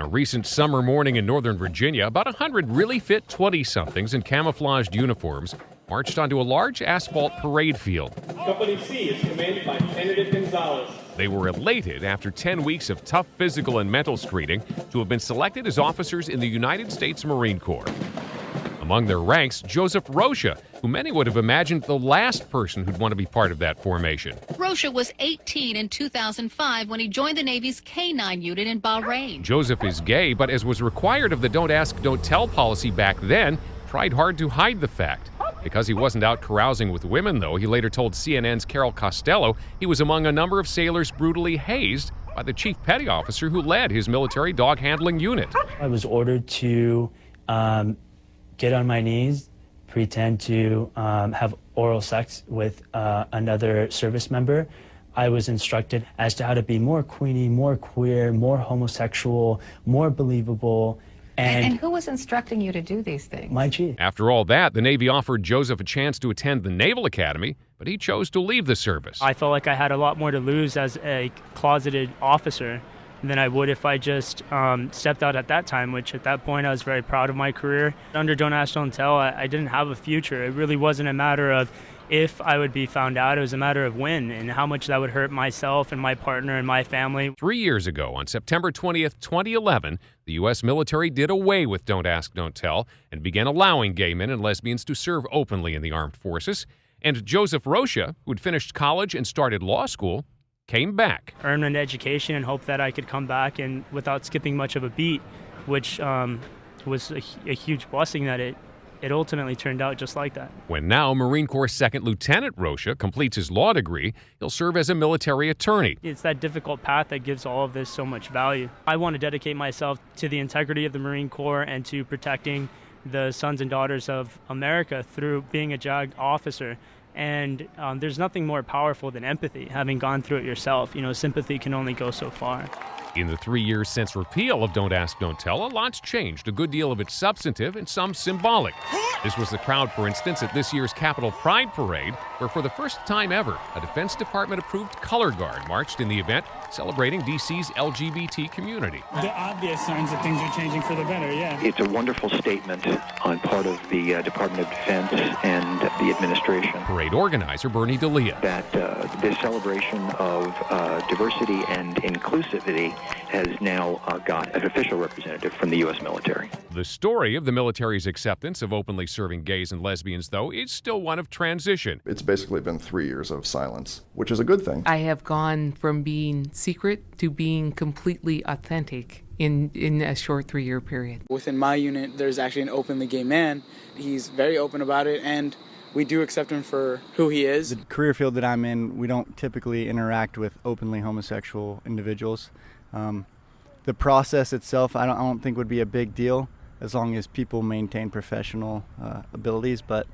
a recent summer morning in Northern Virginia, about 100 really fit 20-somethings in camouflaged uniforms marched onto a large asphalt parade field. Company C is commanded by Benedict Gonzalez. They were elated after 10 weeks of tough physical and mental screening to have been selected as officers in the United States Marine Corps. Among their ranks, Joseph Rocha, who many would have imagined the last person who'd want to be part of that formation. Rocha was 18 in 2005 when he joined the Navy's K-9 unit in Bahrain. Joseph is gay, but as was required of the Don't Ask, Don't Tell policy back then, tried hard to hide the fact. Because he wasn't out carousing with women, though, he later told CNN's Carol Costello he was among a number of sailors brutally hazed by the chief petty officer who led his military dog handling unit. I was ordered to get on my knees, pretend to have oral sex with another service member. I was instructed as to how to be more queenie, more queer, more homosexual, more believable. And who was instructing you to do these things? My chief. After all that, the Navy offered Joseph a chance to attend the Naval Academy, but he chose to leave the service. I felt like I had a lot more to lose as a closeted officer than I would if I just stepped out at that time, which at that point I was very proud of my career. Under Don't Ask, Don't Tell, I didn't have a future. It really wasn't a matter of if I would be found out, it was a matter of when and how much that would hurt myself and my partner and my family. 3 years ago, on September 20th, 2011, the U.S. military did away with Don't Ask, Don't Tell and began allowing gay men and lesbians to serve openly in the armed forces. And Joseph Rocha, who had finished college and started law school, came back. Earned an education and hoped that I could come back and without skipping much of a beat, which was a huge blessing that it ultimately turned out just like that. When now Marine Corps Second Lieutenant Rocha completes his law degree, he'll serve as a military attorney. It's that difficult path that gives all of this so much value. I want to dedicate myself to the integrity of the Marine Corps and to protecting the sons and daughters of America through being a JAG officer. And there's nothing more powerful than empathy, having gone through it yourself. You know, sympathy can only go so far. In the 3 years since repeal of Don't Ask, Don't Tell, a lot's changed, a good deal of it substantive and some symbolic. This was the crowd, for instance, at this year's Capitol Pride Parade, where for the first time ever, a Defense Department-approved color guard marched in the event, celebrating D.C.'s LGBT community. The obvious signs that things are changing for the better, yeah. It's a wonderful statement on part of the Department of Defense and the administration. Parade organizer Bernie D'Elia. That this celebration of diversity and inclusivity has now got an official representative from the U.S. military. The story of the military's acceptance of openly serving gays and lesbians, though, is still one of transition. It's basically been 3 years of silence, which is a good thing. I have gone from being secret to being completely authentic in a short 3-year period. Within my unit, there's actually an openly gay man. He's very open about it, and we do accept him for who he is. The career field that I'm in, we don't typically interact with openly homosexual individuals. The process itself, I don't think would be a big deal as long as people maintain professional abilities, but,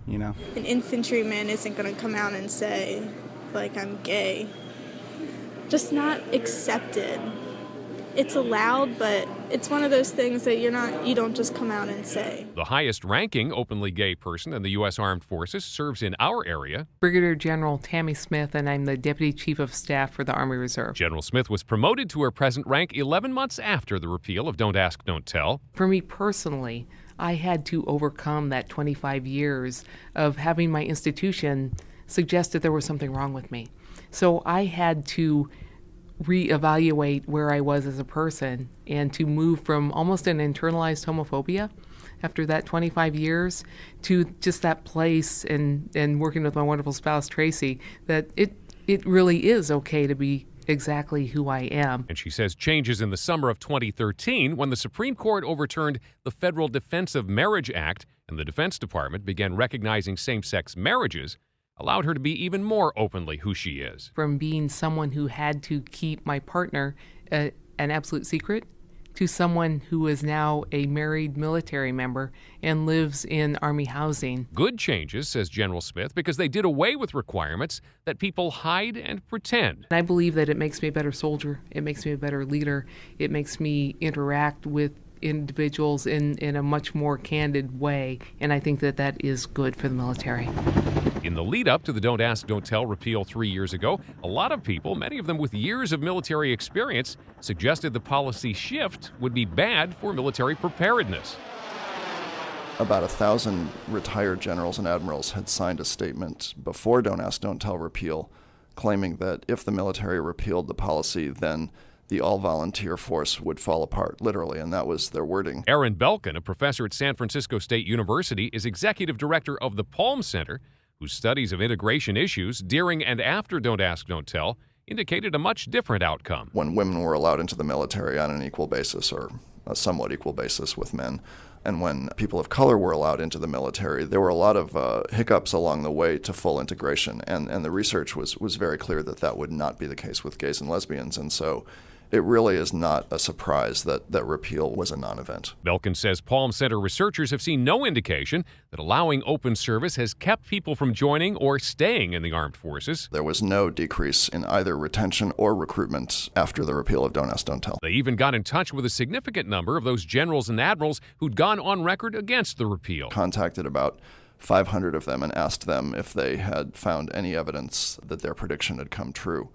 you know. An infantryman isn't going to come out and say, like, I'm gay. Just not accepted. It's allowed, but it's one of those things that you don't just come out and say. The highest-ranking openly gay person in the U.S. Armed Forces serves in our area. Brigadier General Tammy Smith, and I'm the Deputy Chief of Staff for the Army Reserve. General Smith was promoted to her present rank 11 months after the repeal of Don't Ask, Don't Tell. For me personally, I had to overcome that 25 years of having my institution suggest that there was something wrong with me. So I had to reevaluate where I was as a person and to move from almost an internalized homophobia after that 25 years to just that place and working with my wonderful spouse, Tracy, that it really is okay to be exactly who I am. And she says changes in the summer of 2013 when the Supreme Court overturned the Federal Defense of Marriage Act and the Defense Department began recognizing same-sex marriages allowed her to be even more openly who she is. From being someone who had to keep my partner an absolute secret to someone who is now a married military member and lives in Army housing. Good changes, says General Smith, because they did away with requirements that people hide and pretend. I believe that it makes me a better soldier. It makes me a better leader. It makes me interact with individuals in a much more candid way, and I think that that is good for the military. In the lead up to the Don't Ask, Don't Tell repeal 3 years ago, a lot of people, many of them with years of military experience, suggested the policy shift would be bad for military preparedness. About 1,000 retired generals and admirals had signed a statement before Don't Ask, Don't Tell repeal, claiming that if the military repealed the policy, then the all-volunteer force would fall apart, literally, and that was their wording. Aaron Belkin, a professor at San Francisco State University, is executive director of the Palm Center, whose studies of integration issues during and after Don't Ask, Don't Tell indicated a much different outcome. When women were allowed into the military on an equal basis, or a somewhat equal basis with men, and when people of color were allowed into the military, there were a lot of hiccups along the way to full integration, and the research was very clear that that would not be the case with gays and lesbians, and so it really is not a surprise that repeal was a non-event. Belkin says Palm Center researchers have seen no indication that allowing open service has kept people from joining or staying in the armed forces. There was no decrease in either retention or recruitment after the repeal of Don't Ask, Don't Tell. They even got in touch with a significant number of those generals and admirals who'd gone on record against the repeal. Contacted about 500 of them and asked them if they had found any evidence that their prediction had come true.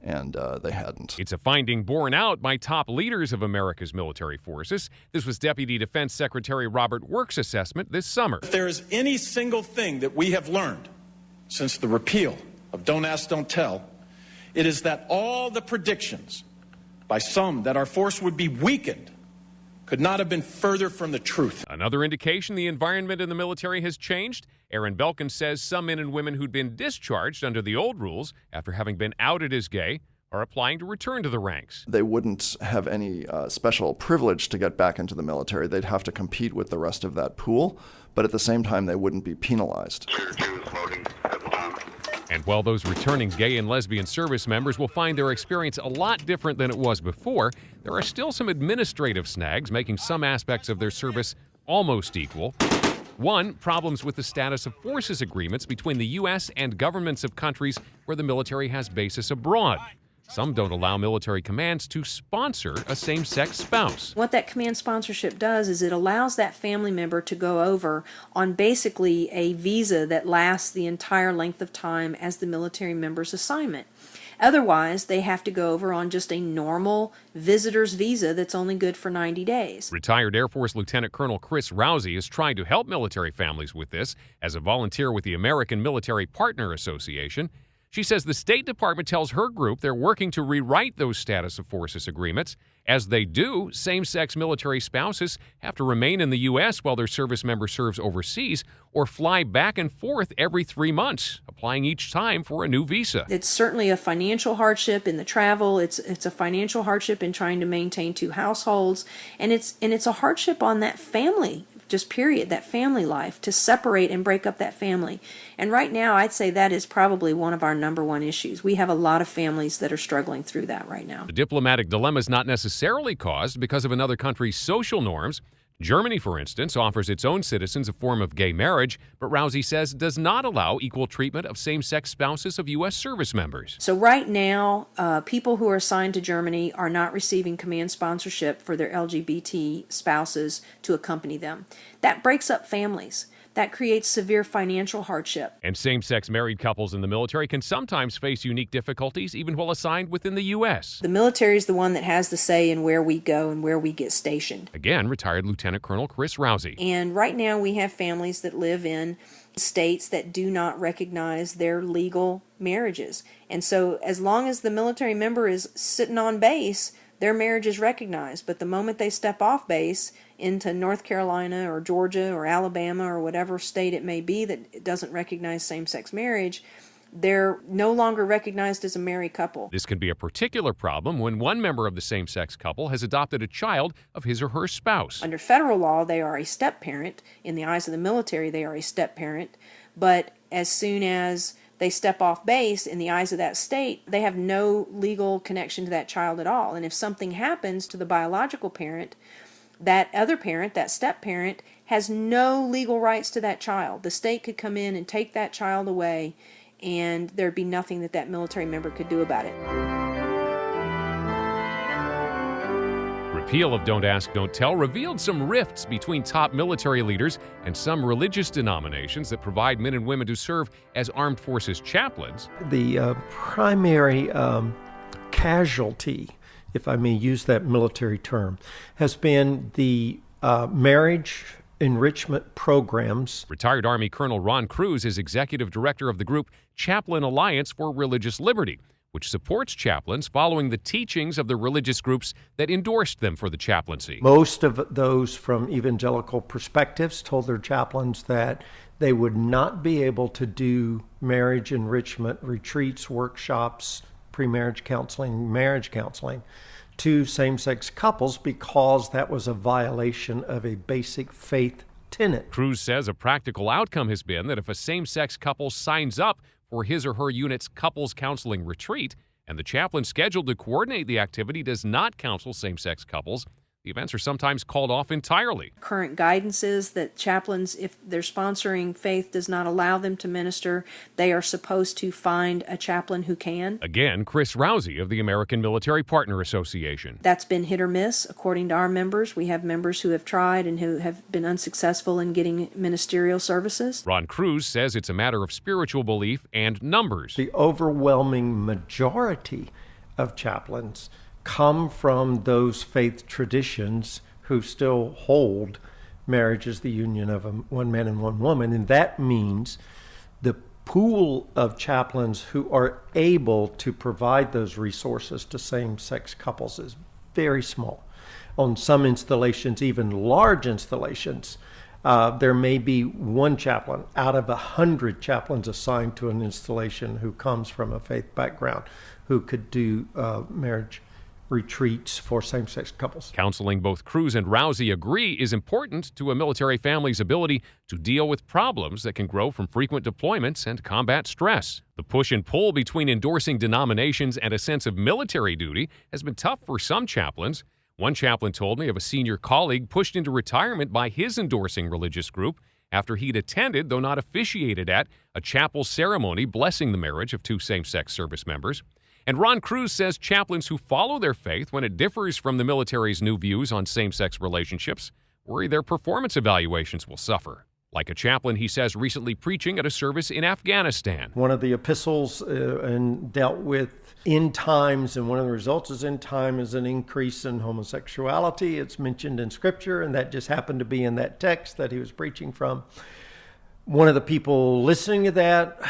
And they hadn't. It's a finding borne out by top leaders of America's military forces. This was Deputy Defense Secretary Robert Work's assessment this summer. If there is any single thing that we have learned since the repeal of Don't Ask, Don't Tell, it is that all the predictions by some that our force would be weakened could not have been further from the truth. Another indication the environment in the military has changed. Aaron Belkin says some men and women who'd been discharged under the old rules after having been outed as gay are applying to return to the ranks. They wouldn't have any special privilege to get back into the military. They'd have to compete with the rest of that pool, but at the same time, they wouldn't be penalized. And while those returning gay and lesbian service members will find their experience a lot different than it was before, there are still some administrative snags making some aspects of their service almost equal. One, problems with the status of forces agreements between the U.S. and governments of countries where the military has bases abroad. Some don't allow military commands to sponsor a same-sex spouse. What that command sponsorship does is it allows that family member to go over on basically a visa that lasts the entire length of time as the military member's assignment. Otherwise, they have to go over on just a normal visitor's visa that's only good for 90 days. Retired Air Force Lieutenant Colonel Chris Rousey is trying to help military families with this as a volunteer with the American Military Partner Association. She says the State Department tells her group they're working to rewrite those status of forces agreements. As they do, same-sex military spouses have to remain in the U.S. while their service member serves overseas or fly back and forth every 3 months, applying each time for a new visa. It's certainly a financial hardship in the travel. It's a financial hardship in trying to maintain two households, and it's a hardship on that family. Just period, that family life, to separate and break up that family. And right now, I'd say that is probably one of our number one issues. We have a lot of families that are struggling through that right now. The diplomatic dilemma is not necessarily caused because of another country's social norms. Germany, for instance, offers its own citizens a form of gay marriage, but Rousey says does not allow equal treatment of same-sex spouses of U.S. service members. So right now, people who are assigned to Germany are not receiving command sponsorship for their LGBT spouses to accompany them. That breaks up families. That creates severe financial hardship. And same-sex married couples in the military can sometimes face unique difficulties even while assigned within the U.S. The military is the one that has the say in where we go and where we get stationed. Again, retired Lieutenant Colonel Chris Rousey. And right now we have families that live in states that do not recognize their legal marriages. And so as long as the military member is sitting on base, their marriage is recognized. But the moment they step off base into North Carolina or Georgia or Alabama or whatever state it may be that doesn't recognize same-sex marriage, they're no longer recognized as a married couple. This can be a particular problem when one member of the same-sex couple has adopted a child of his or her spouse. Under federal law, they are a step-parent. In the eyes of the military, they are a step-parent. But as soon as they step off base, in the eyes of that state, they have no legal connection to that child at all. And if something happens to the biological parent, that other parent, that step-parent, has no legal rights to that child. The state could come in and take that child away, and there'd be nothing that military member could do about it. repeal of Don't Ask, Don't Tell revealed some rifts between top military leaders and some religious denominations that provide men and women to serve as armed forces chaplains. The primary casualty, if I may use that military term, has been the marriage enrichment programs. Retired Army Colonel Ron Cruz is executive director of the group Chaplain Alliance for Religious Liberty, which supports chaplains following the teachings of the religious groups that endorsed them for the chaplaincy. Most of those from evangelical perspectives told their chaplains that they would not be able to do marriage enrichment retreats, workshops, pre-marriage counseling, marriage counseling to same-sex couples because that was a violation of a basic faith tenet. Cruz says a practical outcome has been that if a same-sex couple signs up for his or her unit's couples counseling retreat, and the chaplain scheduled to coordinate the activity does not counsel same-sex couples, the events are sometimes called off entirely. Current guidance is that chaplains, if their sponsoring faith does not allow them to minister, they are supposed to find a chaplain who can. Again, Chris Rousey of the American Military Partner Association. That's been hit or miss, according to our members. We have members who have tried and who have been unsuccessful in getting ministerial services. Ron Cruz says it's a matter of spiritual belief and numbers. The overwhelming majority of chaplains come from those faith traditions who still hold marriage as the union of one man and one woman. And that means the pool of chaplains who are able to provide those resources to same-sex couples is very small. On some installations, even large installations, there may be one chaplain out of 100 chaplains assigned to an installation who comes from a faith background who could do marriage retreats for same-sex couples. Counseling, both Cruz and Rousey agree, is important to a military family's ability to deal with problems that can grow from frequent deployments and combat stress. The push and pull between endorsing denominations and a sense of military duty has been tough for some chaplains. One chaplain told me of a senior colleague pushed into retirement by his endorsing religious group after he'd attended, though not officiated at, a chapel ceremony blessing the marriage of two same-sex service members. And Ron Cruz says chaplains who follow their faith when it differs from the military's new views on same-sex relationships worry their performance evaluations will suffer. Like a chaplain, he says, recently preaching at a service in Afghanistan. One of the epistles dealt with end times, and one of the results is end time is an increase in homosexuality. It's mentioned in Scripture, and that just happened to be in that text that he was preaching from. One of the people listening to that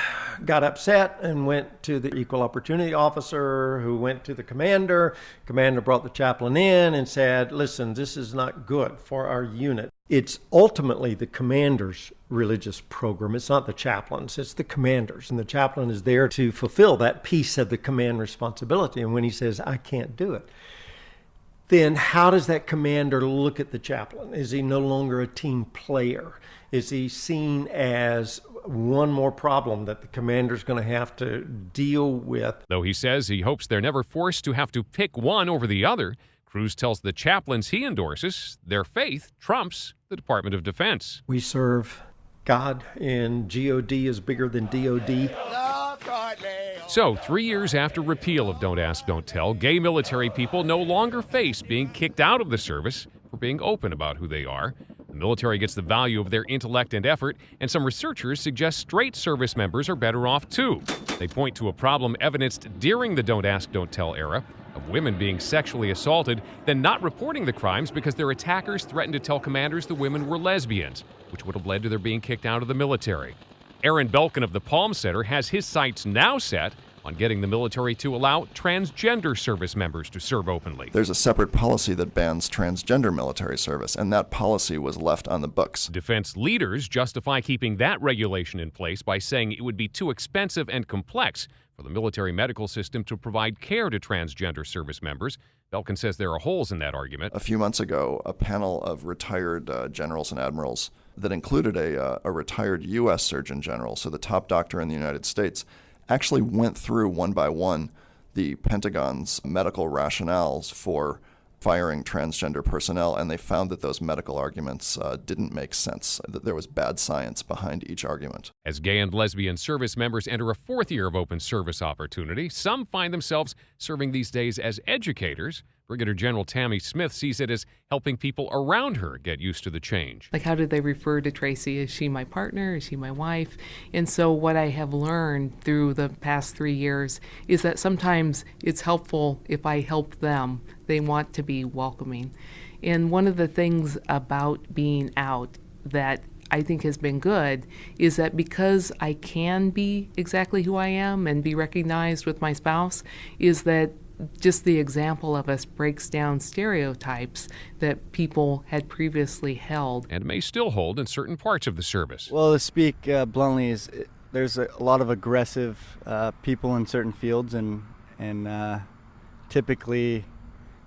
got upset and went to the equal opportunity officer, who went to the commander. Commander brought the chaplain in and said, listen, this is not good for our unit. It's ultimately the commander's religious program. It's not the chaplain's, it's the commander's. And the chaplain is there to fulfill that piece of the command responsibility. And when he says, I can't do it, then how does that commander look at the chaplain? Is he no longer a team player? Is he seen as one more problem that the commander's going to have to deal with? Though he says he hopes they're never forced to have to pick one over the other, Cruz tells the chaplains he endorses their faith trumps the Department of Defense. We serve God, and GOD is bigger than DOD. So, 3 years after repeal of Don't Ask, Don't Tell, gay military people no longer face being kicked out of the service for being open about who they are. The military gets the value of their intellect and effort, and some researchers suggest straight service members are better off too. They point to a problem evidenced during the Don't Ask, Don't Tell era of women being sexually assaulted, then not reporting the crimes because their attackers threatened to tell commanders the women were lesbians, which would have led to their being kicked out of the military. Aaron Belkin of the Palm Center has his sights now set on getting the military to allow transgender service members to serve openly. There's a separate policy that bans transgender military service, and that policy was left on the books. Defense leaders justify keeping that regulation in place by saying it would be too expensive and complex for the military medical system to provide care to transgender service members. Belkin says there are holes in that argument. A few months ago, a panel of retired generals and admirals that included a retired U.S. Surgeon General, so the top doctor in the United States, actually went through one by one the Pentagon's medical rationales for firing transgender personnel, and they found that those medical arguments didn't make sense, that there was bad science behind each argument. As gay and lesbian service members enter a fourth year of open service opportunity, some find themselves serving these days as educators, Brigadier General Tammy Smith sees it as helping people around her get used to the change. Like, how do they refer to Tracy? Is she my partner? Is she my wife? And so what I have learned through the past 3 years is that sometimes it's helpful if I help them. They want to be welcoming. And one of the things about being out that I think has been good is that because I can be exactly who I am and be recognized with my spouse, is that just the example of us breaks down stereotypes that people had previously held. And may still hold in certain parts of the service. Well, to speak bluntly, there's a lot of aggressive people in certain fields, and typically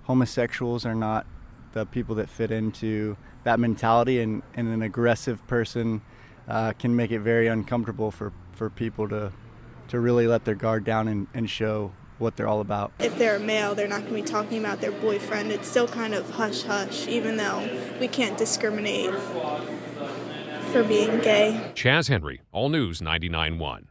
homosexuals are not the people that fit into that mentality, and an aggressive person can make it very uncomfortable for people to really let their guard down and show what they're all about. If they're a male, they're not going to be talking about their boyfriend. It's still kind of hush-hush, even though we can't discriminate for being gay. Chaz Henry, All News 99.1.